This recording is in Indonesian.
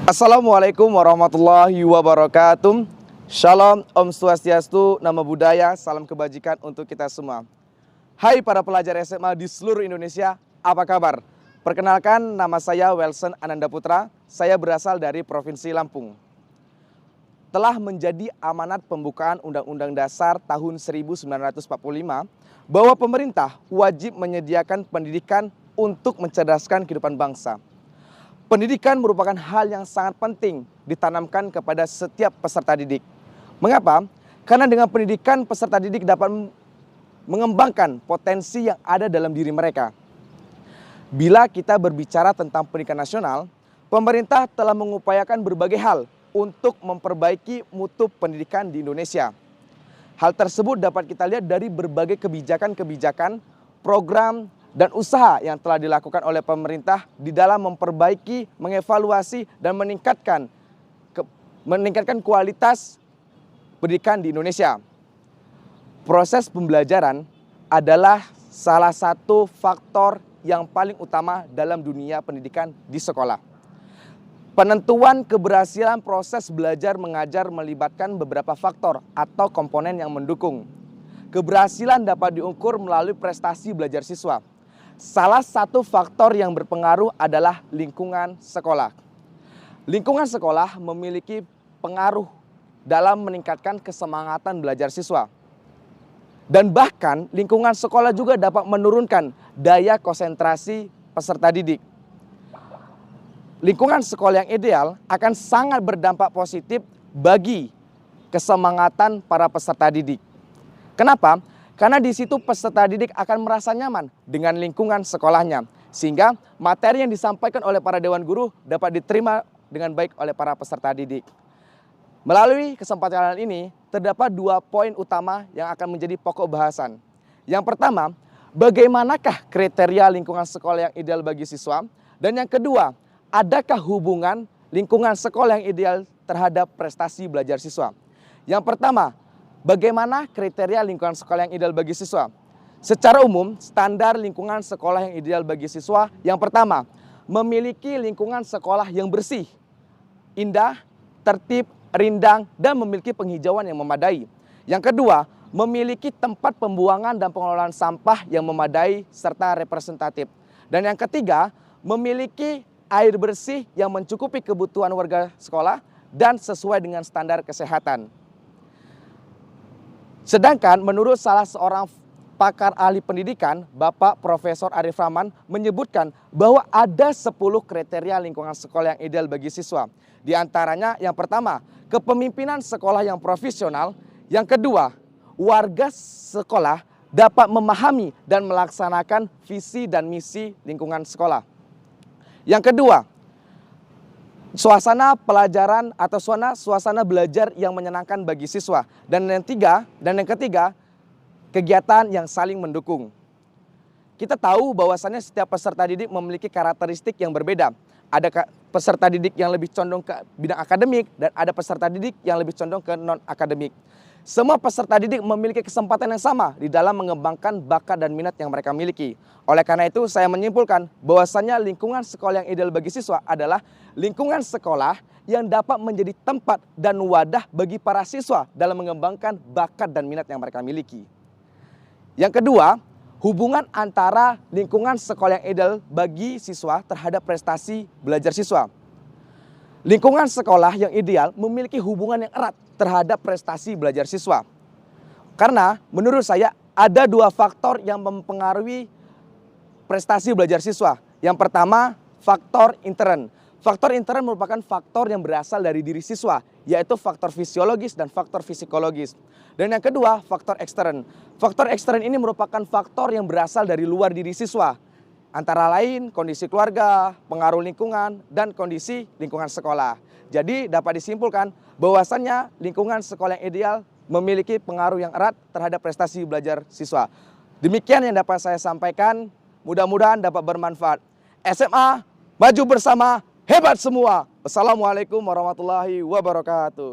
Assalamualaikum warahmatullahi wabarakatuh. Shalom, Om Swastiastu, Namo Buddhaya, salam kebajikan untuk kita semua. Hai para pelajar SMA di seluruh Indonesia, apa kabar? Perkenalkan, nama saya Welson Ananda Putra, saya berasal dari Provinsi Lampung. Telah menjadi amanat pembukaan Undang-Undang Dasar tahun 1945 bahwa pemerintah wajib menyediakan pendidikan untuk mencerdaskan kehidupan bangsa. Pendidikan merupakan hal yang sangat penting ditanamkan kepada setiap peserta didik. Mengapa? Karena dengan pendidikan peserta didik dapat mengembangkan potensi yang ada dalam diri mereka. Bila kita berbicara tentang pendidikan nasional, pemerintah telah mengupayakan berbagai hal untuk memperbaiki mutu pendidikan di Indonesia. Hal tersebut dapat kita lihat dari berbagai kebijakan-kebijakan, program, dan usaha yang telah dilakukan oleh pemerintah di dalam memperbaiki, mengevaluasi, dan meningkatkan kualitas pendidikan di Indonesia. Proses pembelajaran adalah salah satu faktor yang paling utama dalam dunia pendidikan di sekolah. Penentuan keberhasilan proses belajar mengajar melibatkan beberapa faktor atau komponen yang mendukung. Keberhasilan dapat diukur melalui prestasi belajar siswa. Salah satu faktor yang berpengaruh adalah lingkungan sekolah. Lingkungan sekolah memiliki pengaruh dalam meningkatkan kesemangatan belajar siswa. Dan bahkan lingkungan sekolah juga dapat menurunkan daya konsentrasi peserta didik. Lingkungan sekolah yang ideal akan sangat berdampak positif bagi kesemangatan para peserta didik. Kenapa? Karena di situ peserta didik akan merasa nyaman dengan lingkungan sekolahnya. Sehingga materi yang disampaikan oleh para dewan guru dapat diterima dengan baik oleh para peserta didik. Melalui kesempatan ini, terdapat 2 poin utama yang akan menjadi pokok bahasan. Yang pertama, bagaimanakah kriteria lingkungan sekolah yang ideal bagi siswa? Dan yang kedua, adakah hubungan lingkungan sekolah yang ideal terhadap prestasi belajar siswa? Yang pertama, bagaimana kriteria lingkungan sekolah yang ideal bagi siswa? Secara umum, standar lingkungan sekolah yang ideal bagi siswa yang pertama, memiliki lingkungan sekolah yang bersih, indah, tertib, rindang, dan memiliki penghijauan yang memadai. Yang kedua, memiliki tempat pembuangan dan pengelolaan sampah yang memadai serta representatif. Dan yang ketiga, memiliki air bersih yang mencukupi kebutuhan warga sekolah dan sesuai dengan standar kesehatan. Sedangkan menurut salah seorang pakar ahli pendidikan, Bapak Profesor Arif Rahman menyebutkan bahwa ada 10 kriteria lingkungan sekolah yang ideal bagi siswa. Di antaranya yang pertama, kepemimpinan sekolah yang profesional. Yang kedua, warga sekolah dapat memahami dan melaksanakan visi dan misi lingkungan sekolah. Yang kedua, suasana pelajaran atau suasana belajar yang menyenangkan bagi siswa. Dan yang ketiga, kegiatan yang saling mendukung. Kita tahu bahwasannya setiap peserta didik memiliki karakteristik yang berbeda. Ada peserta didik yang lebih condong ke bidang akademik dan ada peserta didik yang lebih condong ke non-akademik. Semua peserta didik memiliki kesempatan yang sama di dalam mengembangkan bakat dan minat yang mereka miliki. Oleh karena itu, saya menyimpulkan bahwasannya lingkungan sekolah yang ideal bagi siswa adalah lingkungan sekolah yang dapat menjadi tempat dan wadah bagi para siswa dalam mengembangkan bakat dan minat yang mereka miliki. Yang kedua, hubungan antara lingkungan sekolah yang ideal bagi siswa terhadap prestasi belajar siswa. Lingkungan sekolah yang ideal memiliki hubungan yang erat terhadap prestasi belajar siswa. Karena menurut saya ada 2 faktor yang mempengaruhi prestasi belajar siswa. Yang pertama, faktor intern. Faktor intern merupakan faktor yang berasal dari diri siswa, yaitu faktor fisiologis dan faktor psikologis. Dan yang kedua, faktor ekstern. Faktor ekstern ini merupakan faktor yang berasal dari luar diri siswa. Antara lain kondisi keluarga, pengaruh lingkungan, dan kondisi lingkungan sekolah. Jadi dapat disimpulkan bahwasannya lingkungan sekolah yang ideal memiliki pengaruh yang erat terhadap prestasi belajar siswa. Demikian yang dapat saya sampaikan, mudah-mudahan dapat bermanfaat. SMA, maju bersama, hebat semua. Wassalamualaikum warahmatullahi wabarakatuh.